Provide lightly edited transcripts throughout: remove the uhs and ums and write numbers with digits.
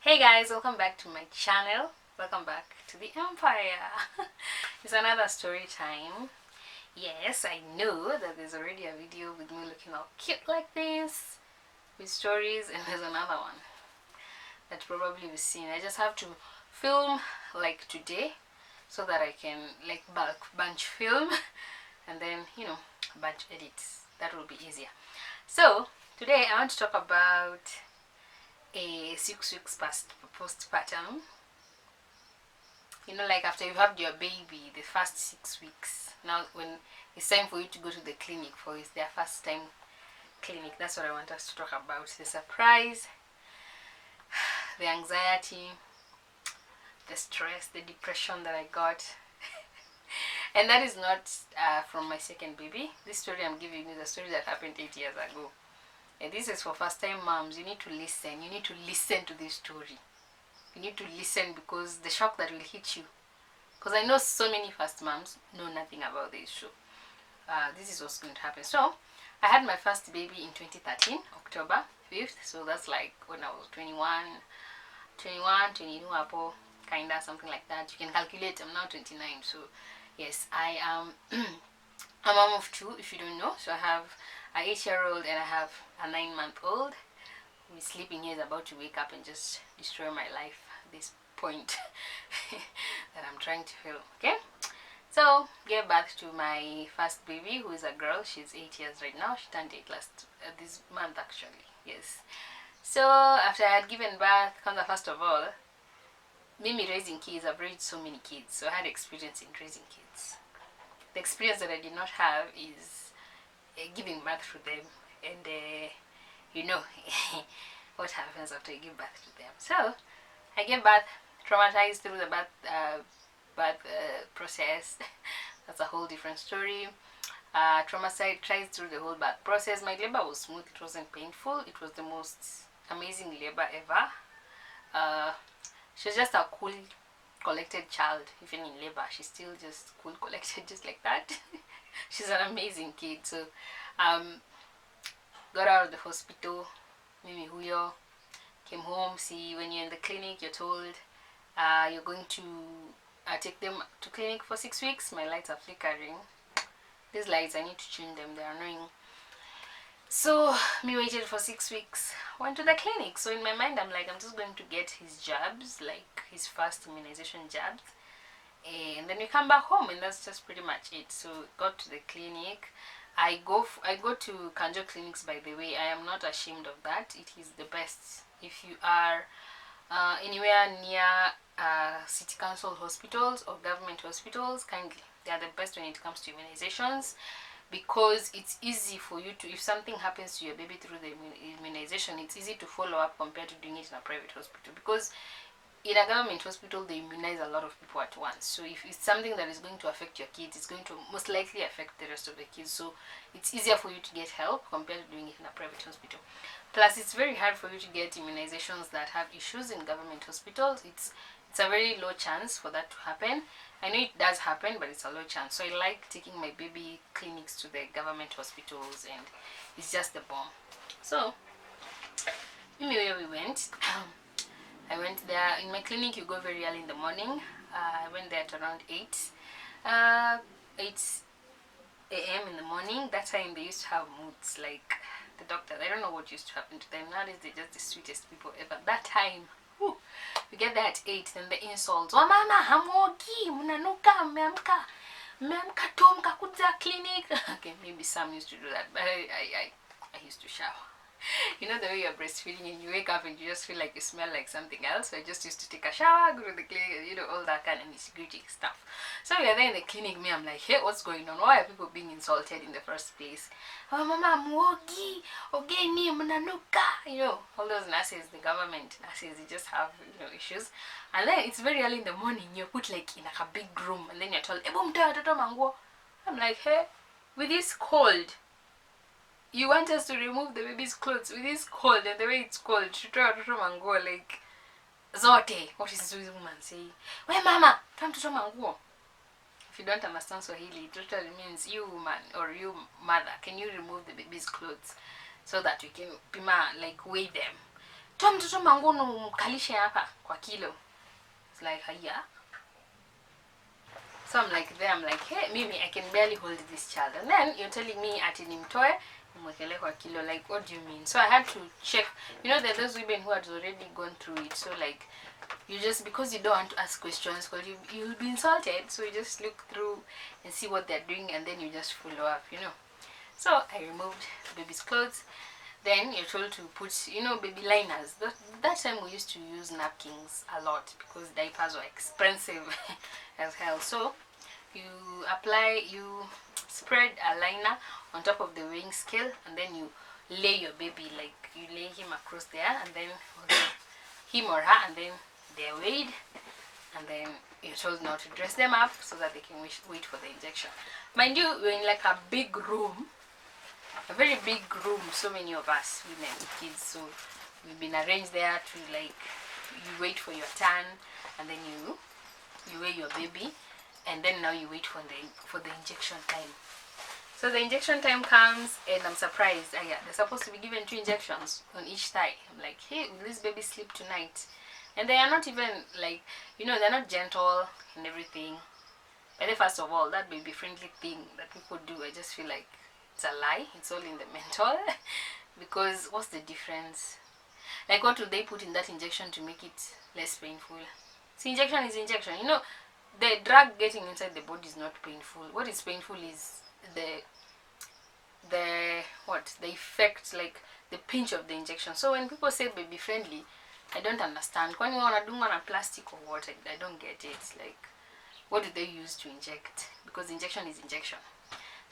Hey guys, welcome back to my channel. Welcome back to the Empire. It's another story time. Yes, I know that there's already a video with me looking all cute like this with stories, and there's another one that probably you've seen. I just have to film like today so that I can like bulk bunch film and then bunch edit. That will be easier. So today I want to talk about a 6 weeks postpartum. Like after you've had your baby, the first 6 weeks. Now, when it's time for you to go to the clinic for their first time clinic, that's what I want us to talk about. The surprise, the anxiety, the stress, the depression that I got. And that is not from my second baby. This story I'm giving you is a story that happened 8 years ago. And this is for first time moms. You need to listen. You need to listen to this story. You need to listen because the shock that will hit you. Because I know so many first moms know nothing about this show. This is what's going to happen. So, I had my first baby in 2013, October 5th. So that's like when I was 21, 22, Apple, kinda, something like that. You can calculate, I'm now 29. So, yes, I am a mom of two, if you don't know. So I have an 8-year-old and I have a 9-month-old. Who is sleeping here, is about to wake up and just destroy my life at this point that I'm trying to film. Okay, so gave birth to my first baby, who is a girl. She's 8 years right now. She turned 8 this month actually. Yes. So after I had given birth, first of all, me raising kids, I've raised so many kids, so I had experience in raising kids. The experience that I did not have is giving birth to them and what happens after you give birth to them. So I gave birth, traumatized through the birth process. That's a whole different story. Traumatized through the whole birth process. My labor was smooth. It wasn't painful. It was the most amazing labor ever. She was just a cool, collected child. Even in labor, she's still just cool, collected, just like that. She's an amazing kid. So got out of the hospital, Mimi Huyo, came home. See, when you're in the clinic, you're told you're going to take them to clinic for 6 weeks. My lights are flickering. These lights, I need to tune them, they're annoying. So, me waited for 6 weeks, went to the clinic. So in my mind, I'm like, I'm just going to get his jabs, like his first immunization jabs. And then we come back home, and that's just pretty much it. So got to the clinic. I go to Kanjo clinics, by the way. I am not ashamed of that. It is the best. If you are anywhere near city council hospitals or government hospitals, kindly, they are the best when it comes to immunizations, because it's easy for you to, if something happens to your baby through the immunization, it's easy to follow up compared to doing it in a private hospital, because in a government hospital, they immunize a lot of people at once. So if it's something that is going to affect your kids, it's going to most likely affect the rest of the kids. So it's easier for you to get help compared to doing it in a private hospital. Plus, it's very hard for you to get immunizations that have issues in government hospitals. It's a very low chance for that to happen. I know it does happen, but it's a low chance. So I like taking my baby clinics to the government hospitals, and it's just the bomb. So, anyway, we went. I went there. In my clinic, you go very early in the morning. I went there at around 8 a.m. in the morning. That time they used to have moods, like the doctors. I don't know what used to happen to them. Nowadays they're just the sweetest people ever. That time, whew, we get there at 8, then the insults. Oh mama, hamogi, munanuka, meamka tu mkakuja clinic. Okay, maybe some used to do that, but I used to shower. You know the way you're breastfeeding and you wake up and you just feel like you smell like something else. So I just used to take a shower, go to the clinic, all that kind of nitty-gritty stuff. So we are there in the clinic. I'm like, hey, what's going on? Why are people being insulted in the first place? Oh, mama, muogi, ogeni, munanuka. All those nurses, the government nurses, they just have, issues. And then it's very early in the morning. You're put like in a big room, and then you're told, I'm like, hey, with this cold, you want us to remove the baby's clothes with this cold, and the way it's cold, mango, like zote. What is this woman saying? Where mama, come to mango. If you don't understand Swahili, it literally means you woman or you mother, can you remove the baby's clothes so that we can weigh them? toa mtoto mangono mkalishe hapa kwa kilo. It's like, yeah. So I'm like there, I'm like, hey, Mimi, I can barely hold this child. And then you're telling me ati nimtoe nimwekele kwa kilo. Like, what do you mean? So I had to check. You know, there are those women who had already gone through it. So like, you just, because you don't want to ask questions, because you'll be insulted. So you just look through and see what they're doing, and then you just follow up, you know. So I removed the baby's clothes. Then you're told to put, you know, baby liners. That time we used to use napkins a lot because diapers were expensive as hell. So you spread a liner on top of the weighing scale, and then you lay your baby, like you lay him across there, and then him or her, and then they're weighed, and then you're told now to dress them up so that they can wait for the injection. Mind you, we're in like a big room, a very big room, so many of us women with kids, so we've been arranged there to, like, you wait for your turn, and then you weigh your baby, and then now you wait for the injection time. So the injection time comes, and I'm surprised. Yeah, they're supposed to be given 2 injections on each thigh. I'm like, hey, will this baby sleep tonight? And they are not even, like, you know, they're not gentle and everything. But then, first of all, that baby friendly thing that people do, I just feel like it's a lie. It's all in the mental. Because what's the difference? Like, what would they put in that injection to make it less painful? See, injection is injection. You know, the drug getting inside the body is not painful. What is painful is the effect, like the pinch of the injection. So when people say baby friendly, I don't understand. When you wanna do on a plastic or what, I don't get it. Like, what do they use to inject? Because injection is injection.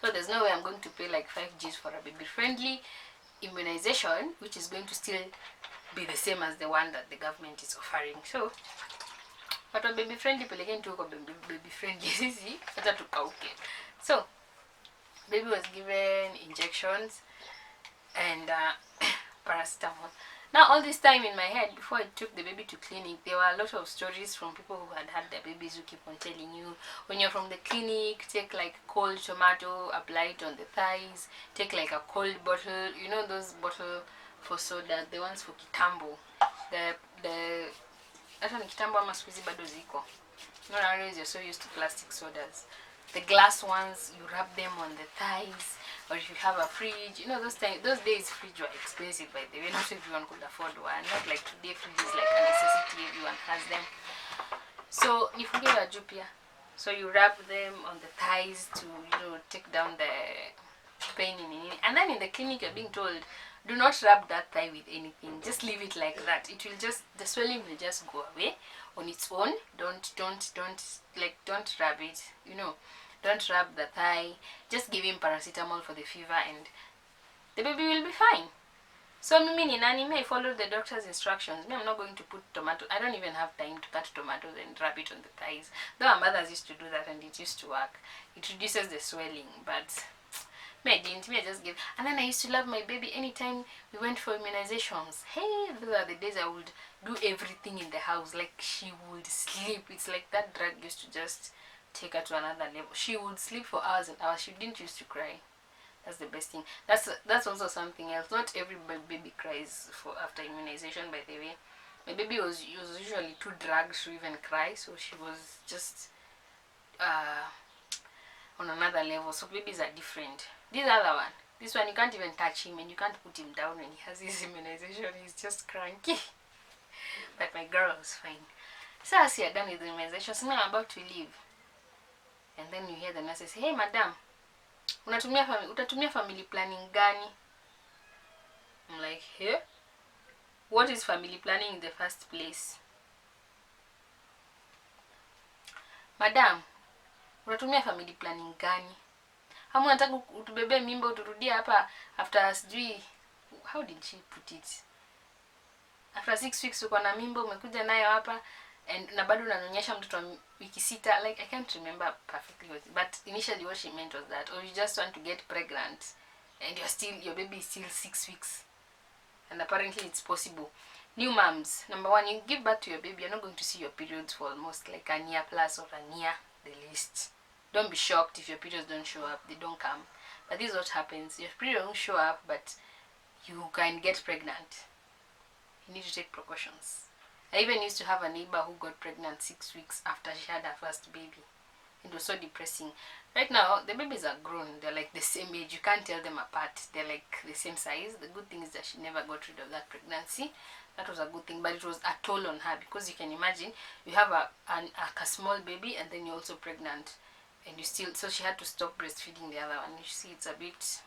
So there's no way I'm going to pay like 5 Gs for a baby friendly immunization, which is going to still be the same as the one that the government is offering. So but on baby friendly pelekeni tu kwa baby friendly sisi hata tukauke. So baby was given injections and paracetamol. Now all this time in my head, before I took the baby to clinic, there were a lot of stories from people who had had their babies who keep on telling you, when you're from the clinic, take like cold tomato, apply it on the thighs, take like a cold bottle, you know those bottle for soda, the ones for kitambo, the hata ni kitambo ama siku hizi bado ziko. You know, nowadays you're so used to plastic sodas. The glass ones, you rub them on the thighs, or if you have a fridge, you know, those days fridge were expensive, by the way. Not everyone could afford one. Not like today, fridge is like a necessity, everyone has them. So nifungie juu pia. So you rub them on the thighs to, you know, take down the pain in it. And then in the clinic you're being told, do not rub that thigh with anything. Just leave it like that. It will just, the swelling will just go away on its own. Don't rub it, you know. Don't rub the thigh. Just give him paracetamol for the fever and the baby will be fine. So mimi ni nani? I follow the doctor's instructions. Me, I'm not going to put tomato. I don't even have time to cut tomatoes and rub it on the thighs. Though our mothers used to do that and it used to work. It reduces the swelling, but me, I didn't. Me, I just give. And then I used to love my baby anytime we went for immunizations. Hey, those are the days I would do everything in the house. Like, she would sleep. It's like that drug used to just take her to another level. She would sleep for hours and hours. She didn't used to cry. That's the best thing. That's also something else. Not every baby cries for after immunization, by the way. My baby was usually too drugged to even cry, so she was just on another level. So babies are different. This other one, this one, you can't even touch him and you can't put him down when he has his immunization. He's just cranky. But my girl was fine. So as you're done with the immunization, so now I'm about to leave. And then you hear the nurse say, hey madam, utatumia family planning gani? I'm like, here? What is family planning in the first place? Madam, unatumia family planning gani? Hamu nataka utubebe mimba uturudie hapa after sijui, how did she put it? After 6 weeks uko na mimba umekuja nayo hapa and na bado unanyonyesha mtoto wiki 6. Like, I can't remember perfectly what, but initially what she meant was that, or you just want to get pregnant and your baby is still 6 weeks. And apparently it's possible. New moms, number 1, you give birth to your baby, you're not going to see your periods for almost like a year plus or a year the least. Don't be shocked if your periods don't show up. They don't come. But this is what happens. Your period won't show up, but you can get pregnant. You need to take precautions. I even used to have a neighbor who got pregnant 6 weeks after she had her first baby. It was so depressing. Right now, the babies are grown. They're like the same age. You can't tell them apart. They're like the same size. The good thing is that she never got rid of that pregnancy. That was a good thing, but it was a toll on her, because you can imagine you have a small baby and then you're also pregnant, and you still, so she had to stop breastfeeding the other one. You see, it's a bit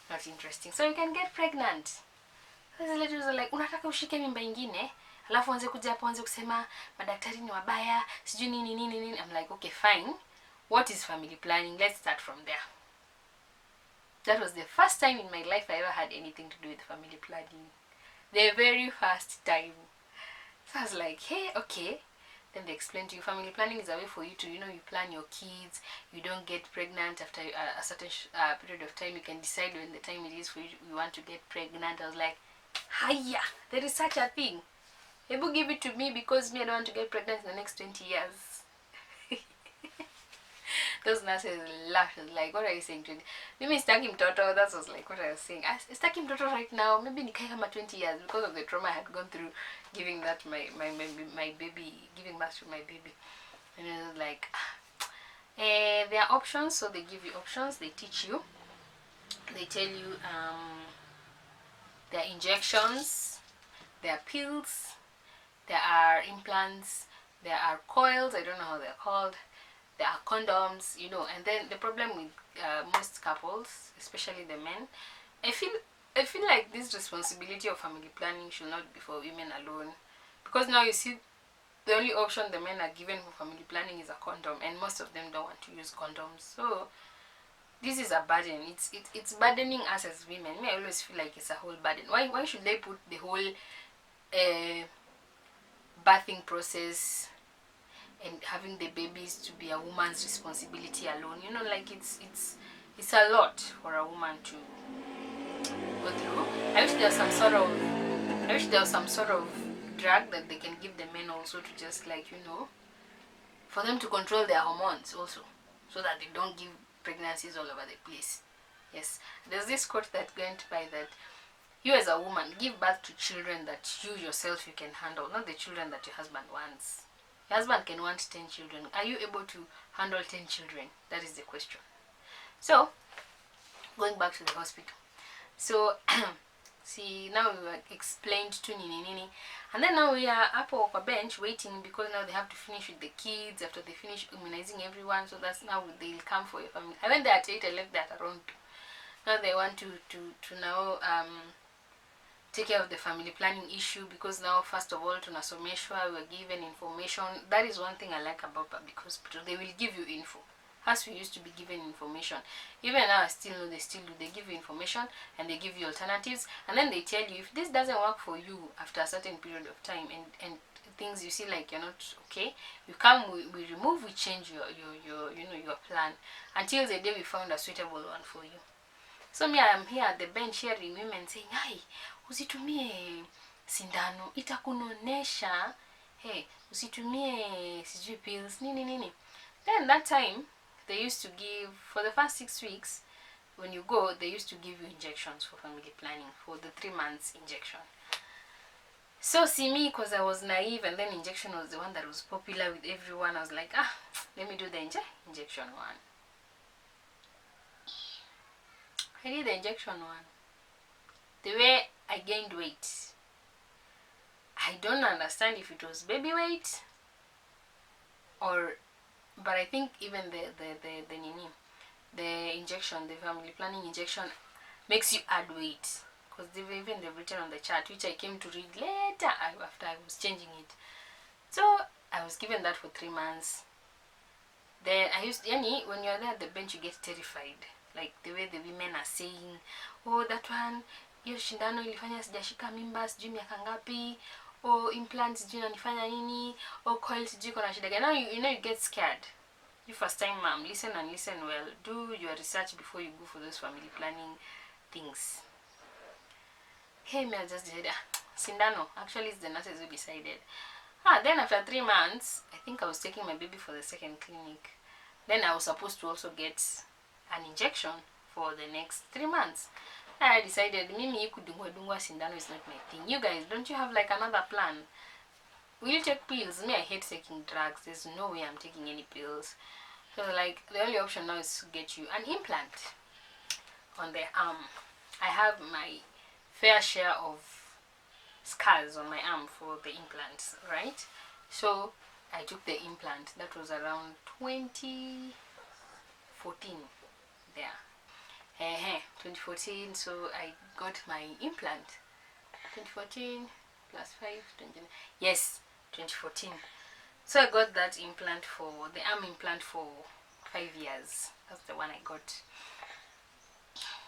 not interesting. So you can get pregnant. Sasa ladies are like, unataka ushike mimba ingine alafu anze kuja hapo anze kusema madaktari ni wabaya sijui nini nini nini. I'm like, okay fine, what is family planning? Let's start from there. That was the first time in my life I ever had anything to do with family planning. The very first time. So I was like, hey, okay. Then they explained to you family planning is a way for you to, you plan your kids. You don't get pregnant after a certain period of time. You can decide when the time it is for you want to get pregnant. I was like, hiya, there is such a thing. Hebu give it to me, because me I don't want to get pregnant in the next 20 years. Those nurses laughed. Like, what are you saying? Mimi sitaki mtoto. That was like what I was saying. Sitaki mtoto right now. Maybe nikae kama 20 years, because of the trauma I had gone through giving that my baby, giving birth to my baby. And it was like, there are options. So they give you options. They teach you. They tell you there are injections, there are pills, there are implants, there are coils. I don't know how they're called. There are condoms, and then the problem with most couples, especially the men, I feel like this responsibility of family planning should not be for women alone, because now you see the only option the men are given for family planning is a condom, and most of them don't want to use condoms. So this is a burden. It's burdening us as women. Me, I always feel like it's a whole burden. Why should they put the whole birthing process and having the babies to be a woman's responsibility alone? Like it's a lot for a woman to go through. I wish there was some sort of drug that they can give the men also, to just like, for them to control their hormones also, so that they don't give pregnancies all over the place. Yes, there's this quote that went by that you as a woman give birth to children that you yourself you can handle, not the children that your husband wants. Your husband can want 10 children. Are you able to handle 10 children? That is the question. So, going back to the hospital. So, see, now we were explained to nini, and then now we are up on a bench waiting, because now they have to finish with the kids after they finish immunizing everyone. So that's now they'll come for your family. I went there at 8, I left there at around 2. Now they want to now take care of the family planning issue, because now first of all tunasomeshwa, we were given information. That is one thing I like about public hospital. They will give you info, as we used to be given information. Even now, they still do. They give you information and they give you alternatives, and then they tell you if this doesn't work for you after a certain period of time, and things you see like you're not okay, you come, we remove, we change your plan until the day we found a suitable one for you. So me, I am here at the bench hearing women saying, "Hai, usitumie sindano, itakunonesha. Hey, usitumie sijui pills, nini." Then that time, they used to give, for the first 6 weeks, when you go, they used to give you injections for family planning, for the 3 months injection. So see me, because I was naive, and then injection was the one that was popular with everyone. I was like, let me do the injection one. I did the injection one. The way I gained weight, I don't understand if it was baby weight but I think even the injection, the family planning injection, makes you add weight, because they've written on the chart, which I came to read later after I was changing it. So I was given that for 3 months. Then when you're there at the bench, you get terrified, like the way the women are saying, oh, that one, hiyo shindano ilifanya sijashika mimba sijui miaka ngapi, implants sijui nanifanya nini, coil sijui kuna shida gani. Now you get scared. You first time mom, listen and listen well. Do your research before you go for those family planning things. Hey, me, I just decided, sindano. Actually, it's the nurses who decided. Then after 3 months, I think I was taking my baby for the second clinic. Then I was supposed to also get an injection for the next 3 months. I decided mimi kudungwa sindano is not my thing. You guys, don't you have like another plan? Will you take pills? Me, I hate taking drugs. There's no way I'm taking any pills. So like the only option now is to get you an implant on the arm. I have my fair share of scars on my arm for the implants, right? So I took the implant. That was around 2014 there. 2014, so I got my implant. 2014 plus 5, 20, yes, 2014. So I got that implant for the arm implant for 5 years. That's the one I got.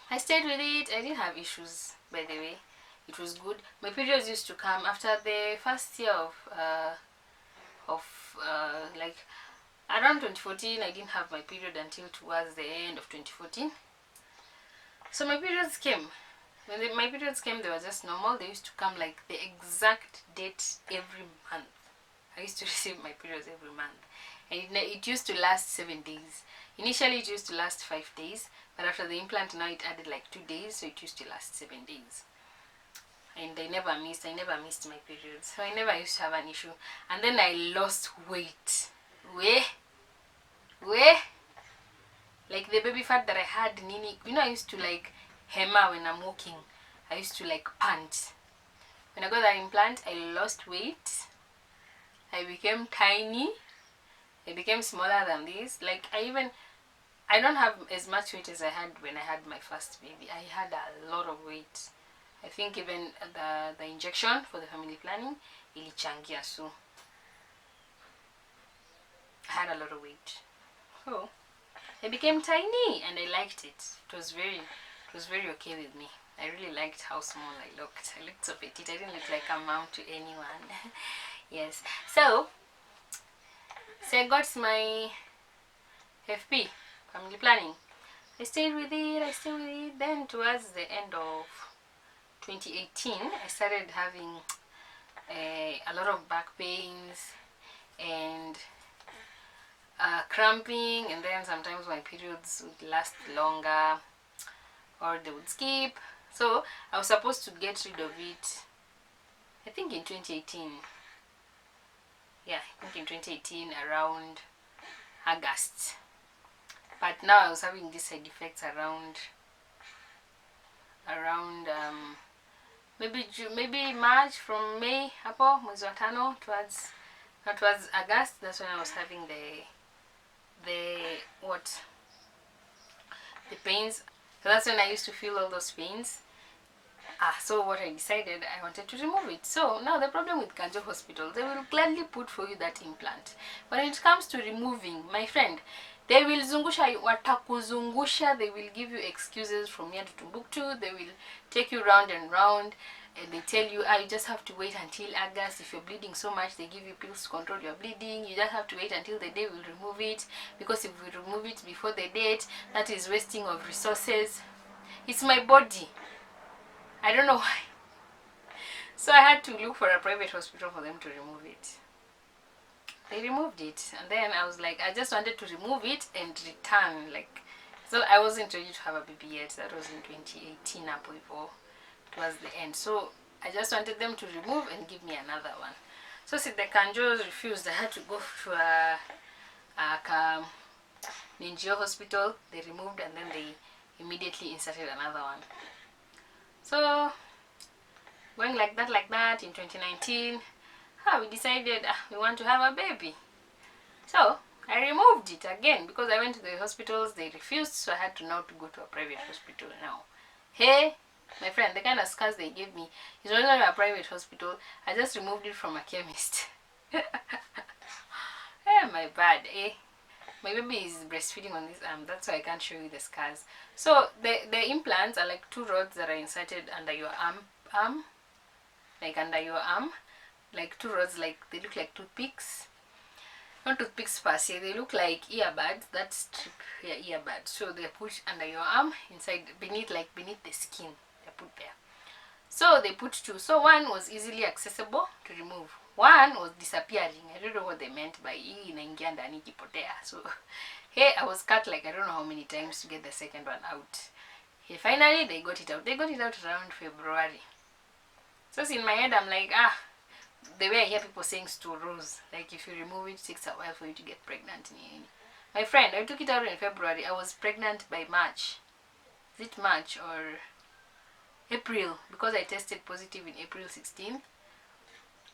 I stayed with it. I didn't have issues, by the way. It was good. My periods used to come after the first year of like around 2014. I didn't have my period until towards the end of 2014. So my periods came. When my periods came, they were just normal. They used to come like the exact date every month. I used to receive my periods every month. And it used to last 7 days. Initially, it used to last 5 days. But after the implant, now it added like 2 days. So it used to last 7 days. And I never missed my periods. So I never used to have an issue. And then I lost weight. Like the baby fat that I had, Nini, I used to like hema when I'm walking. I used to like pant. When I got that implant, I lost weight. I became tiny. I became smaller than this. Like I don't have as much weight as I had when I had my first baby. I had a lot of weight. I think even the injection for the family planning, ilichangia, so I had a lot of weight. So I became tiny and I liked it. It was very okay with me. I really liked how small I looked. I looked so petite. I didn't look like a mom to anyone. Yes. So I got my FP, family planning. I stayed with it. Then towards the end of 2018, I started having a lot of back pains and cramping, and then sometimes my periods would last longer or they would skip. So I was supposed to get rid of it, I think in 2018. Yeah, I think in 2018 around August. But now I was having these side effects around maybe March, from May hapo mwezi wa tano towards August. That's when I was having the pains. So that's when I used to feel all those pains. So what I decided, I wanted to remove it. So now the problem with Kanjo Hospital, they will gladly put for you that implant. When it comes to removing, my friend, they will zungusha, watakuzungusha, they will give you excuses from here to Timbuktu, they will take you round and round, and they tell you, you just have to wait until August. If you're bleeding so much, they give you pills to control your bleeding. You just have to wait until the day we'll remove it, because if we remove it before the date, that is wasting of resources. It's my body. I don't know why. So I had to look for a private hospital for them to remove it. They removed it, and then I was like, I just wanted to remove it and return. Like, so I wasn't ready to have a baby yet. That was in 2018 before towards the end. So I just wanted them to remove and give me another one. So since the Kanjos refused, I had to go to a Ninjio hospital. They removed, and then they immediately inserted another one. So going like that in 2019, we decided we want to have a baby. So I removed it again because I went to the hospitals, they refused, so I had to now to go to a private hospital now. Hey, my friend, the kind of scars they gave me is not a private hospital. I just removed it from a chemist. My bad, My baby is breastfeeding on this arm, that's why I can't show you the scars. So the implants are like 2 rods that are inserted under your arm, like under your arm, like 2 rods, like they look like toothpicks. Not toothpicks per se, they look like earbuds that strip your earbud. So they put under your arm, inside, beneath the skin, they put there. So they put 2. So one was easily accessible to remove. One was disappearing. I don't know what they meant by inaingia ndani kipotea. So hey, I was cut like I don't know how many times to get the second one out. Okay, finally they got it out. They got it out around February. So in my head I'm like, the way I hear people saying storoz, like if you remove it, it takes a while for you to get pregnant. My friend, I took it out in February. I was pregnant by March. Is it March or April? Because I tested positive in April 16th,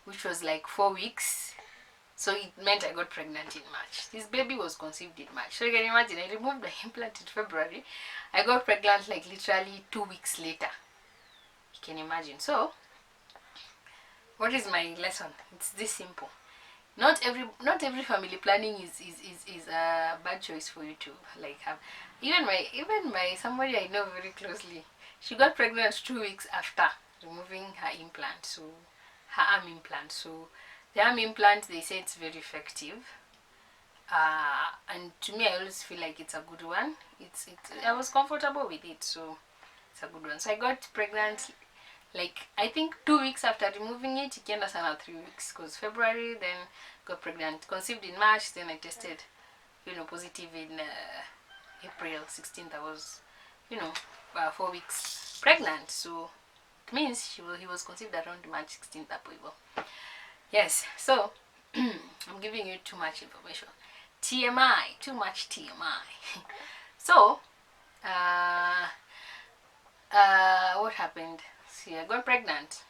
which was like 4 weeks. So it meant I got pregnant in March. This baby was conceived in March. So you can imagine, I removed the implant in February. I got pregnant like literally 2 weeks later. You can imagine. So, what is my lesson? It's this simple. Not every family planning is a bad choice for you to like have. Even my somebody I know very closely, she got pregnant 2 weeks after removing her implant. So her arm implant. So the arm implant, they say it's very effective. And to me, I always feel like it's a good one. I was comfortable with it, so it's a good one. So I got pregnant like I think 2 weeks after removing it. Ikienda sana 3 weeks, because February, then got pregnant, conceived in March, then I tested positive in April 16th. I was 4 weeks pregnant, so it means he was conceived around March 16th. Yes, so I'm giving you too much information. TMI, too much TMI. So what happened? See, I got pregnant.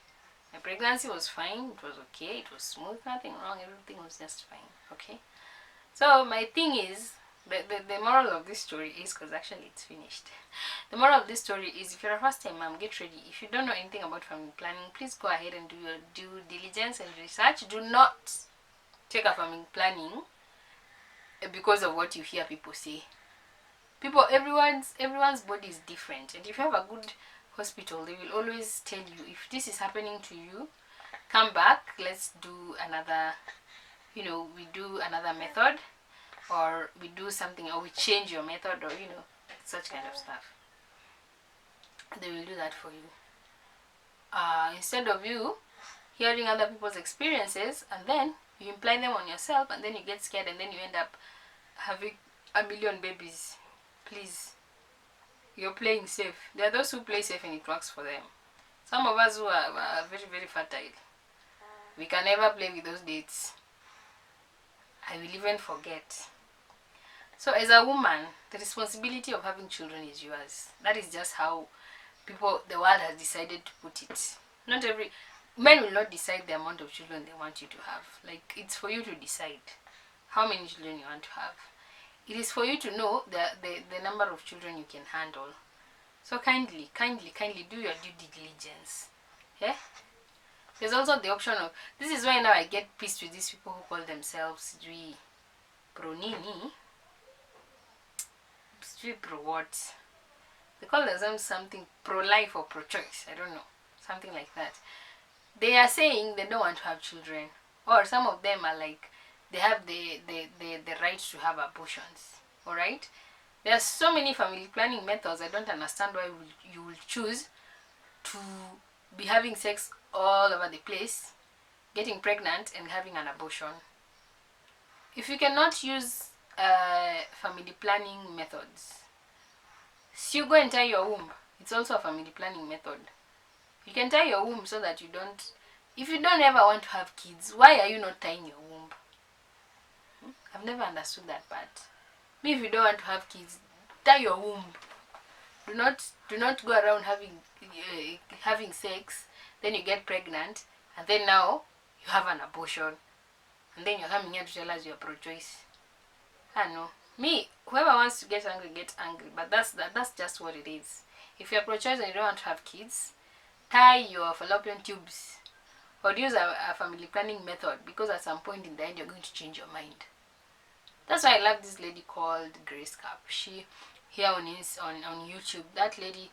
My pregnancy was fine. It was okay. It was smooth. Nothing wrong. Everything was just fine. Okay. So my thing is, the moral of this story is, because actually it's finished. The moral of this story is, if you're a first time mom, get ready. If you don't know anything about family planning, please go ahead and do your due diligence and research. Do not take a family planning because of what you hear people say. Everyone's body is different, and if you have a good hospital, they will always tell you, if this is happening to you, come back, let's do another, we do another method, or we do something, or we change your method, or such kind of stuff. They will do that for you, instead of you hearing other people's experiences and then you imply them on yourself, and then you get scared, and then you end up having a million babies. Please, you're playing safe. There are those who play safe and it works for them. Some of us who are very, very fertile, we can never play with those dates. I will even forget. So as a woman, the responsibility of having children is yours. That is just how the world has decided to put it. Men will not decide the amount of children they want you to have. Like, it's for you to decide how many children you want to have. It is for you to know the number of children you can handle. So kindly do your due diligence. Yeah? There's also the option of, this is why now I get pissed with these people who call themselves pro-nini. Pro what? They call themselves something pro-life or pro-choice. I don't know. Something like that. They are saying they don't want to have children. Or some of them are like, they have the right to have abortions. Alright? There are so many family planning methods. I don't understand why you will choose to be having sex all over the place, getting pregnant, and having an abortion. If you cannot use family planning methods, so you go and tie your womb. It's also a family planning method. You can tie your womb so that you don't, if you don't ever want to have kids, why are you not tying your womb? I've never understood that part. Me, if you don't want to have kids, tie your womb. Do not go around having sex, then you get pregnant, and then now you have an abortion, and then you're coming here to tell us you're pro-choice. I know. Me, whoever wants to get angry, get angry, but that's just what it is. If you're pro-choice and you don't want to have kids, tie your fallopian tubes, or use a family planning method, because at some point in the end you're going to change your mind. That's why I love this lady called Grace Cap. She, here on YouTube, that lady,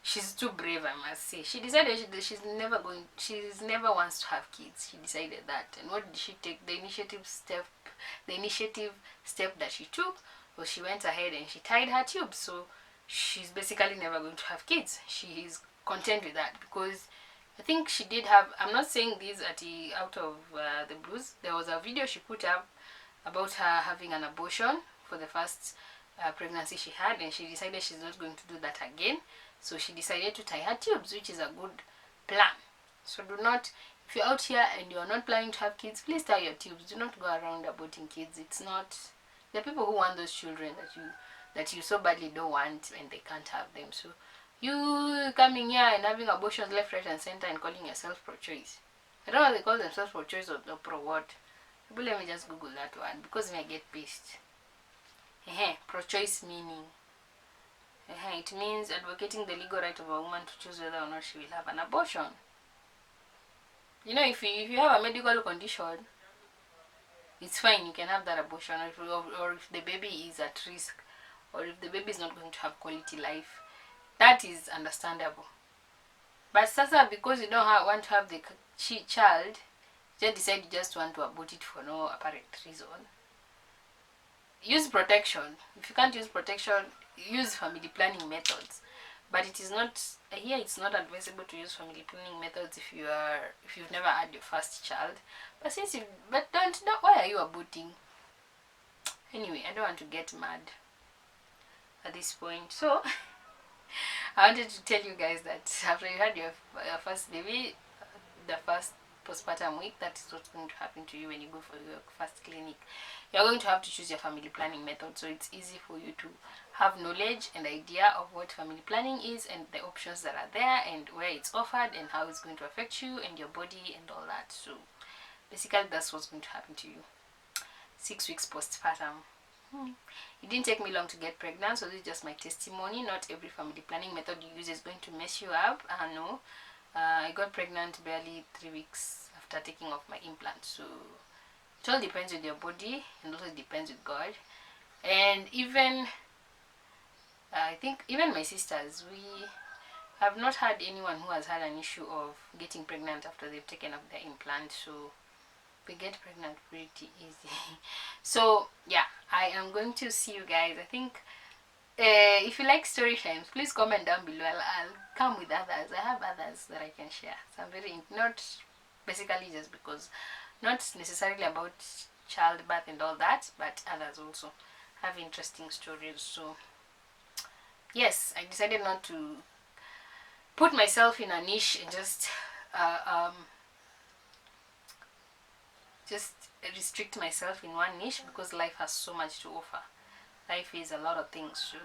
she's too brave, I must say. She decided she's never wants to have kids. She decided that. And what did she take? The initiative step that she took was she went ahead and she tied her tubes. So she's basically never going to have kids. She is content with that, because I think she did have, I'm not saying this out of the blues. There was a video she put up about her having an abortion for the first pregnancy she had, and she decided she's not going to do that again. So she decided to tie her tubes, which is a good plan. So do not, if you're out here and you're not planning to have kids, please tie your tubes. Do not go around aborting kids. It's not, there are people who want those children that you so badly don't want and they can't have them. So you coming here and having abortions left, right and center and calling yourself pro-choice. I don't know if they call themselves pro-choice or pro-what. But let me just Google that word because I get pissed. Pro-choice meaning. It means advocating the legal right of a woman to choose whether or not she will have an abortion. You know, if you have a medical condition, it's fine, you can have that abortion, or if the baby is at risk, or if the baby is not going to have quality life, that is understandable. But sasa, because you don't want to have the child, just decide you just want to abort it for no apparent reason. Use protection. If you can't use protection, use family planning methods. But it is not here. It's not advisable to use family planning methods if you've never had your first child. But why are you aborting? Anyway, I don't want to get mad at this point. So I wanted to tell you guys that after you had your first baby, the first postpartum week, that is what's going to happen to you when you go for your first clinic. You're going to have to choose your family planning method, so it's easy for you to have knowledge and idea of what family planning is and the options that are there and where it's offered and how it's going to affect you and your body and all that. So basically that's what's going to happen to you 6 weeks postpartum. It didn't take me long to get pregnant, so this is just my testimony. Not every family planning method you use is going to mess you up. No, I got pregnant barely 3 weeks after taking off my implant. So it all depends with your body and also it depends with God. And even I think even my sisters, we have not had anyone who has had an issue of getting pregnant after they've taken off their implant. So we get pregnant pretty easy. So yeah, I am going to see you guys. I think if you like story times, please comment down below. I'll come with others. I have others that I can share. So I'm very not basically just because not necessarily about childbirth and all that, but others also have interesting stories. So yes, I decided not to put myself in a niche and just restrict myself in one niche, because life has so much to offer. Life is a lot of things. So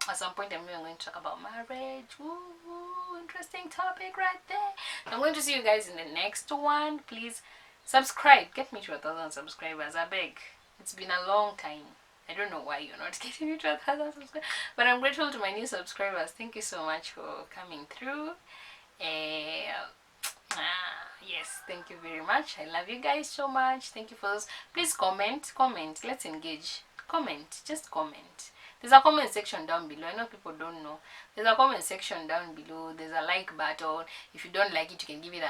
at some point I'm going to talk about marriage. Ooh, interesting topic right there. I'm going to see you guys in the next one. Please subscribe. Get me to 1,000 subscribers. I beg. It's been a long time. I don't know why you're not getting me to 1,000 subscribers, but I'm grateful to my new subscribers. Thank you so much for coming through. Yes, thank you very much. I love you guys so much. Thank you for those. Please comment. Let's engage. Just comment. There's a comment section down below. I know people don't know. There's a comment section down below. There's a like button. If you don't like it, you can give it a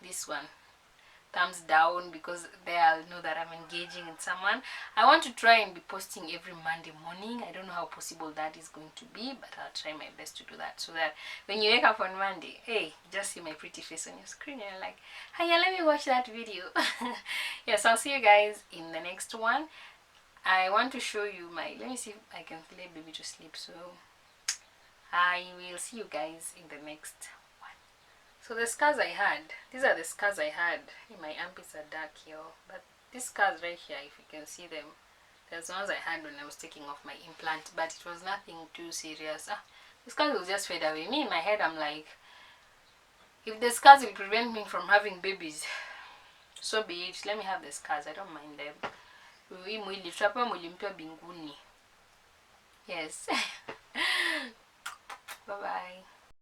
this one, thumbs down, because they'll know that I'm engaging in someone. I want to try and be posting every Monday morning. I don't know how possible that is going to be, but I'll try my best to do that, so that when you wake up on Monday, hey, just see my pretty face on your screen and you're like, hey, yeah, let me watch that video. Yes, I'll see you guys in the next one. I want to show you let me see if I can play baby to sleep. So I will see you guys in the next one. So the scars I had, these are the scars I had. My armpits are dark here, but these scars right here, if you can see them, there's ones I had when I was taking off my implant, but it was nothing too serious. The scars will just fade away. Me in my head, I'm like, if the scars will prevent me from having babies, so be it. Let me have the scars. I don't mind them. Yes. Bye bye.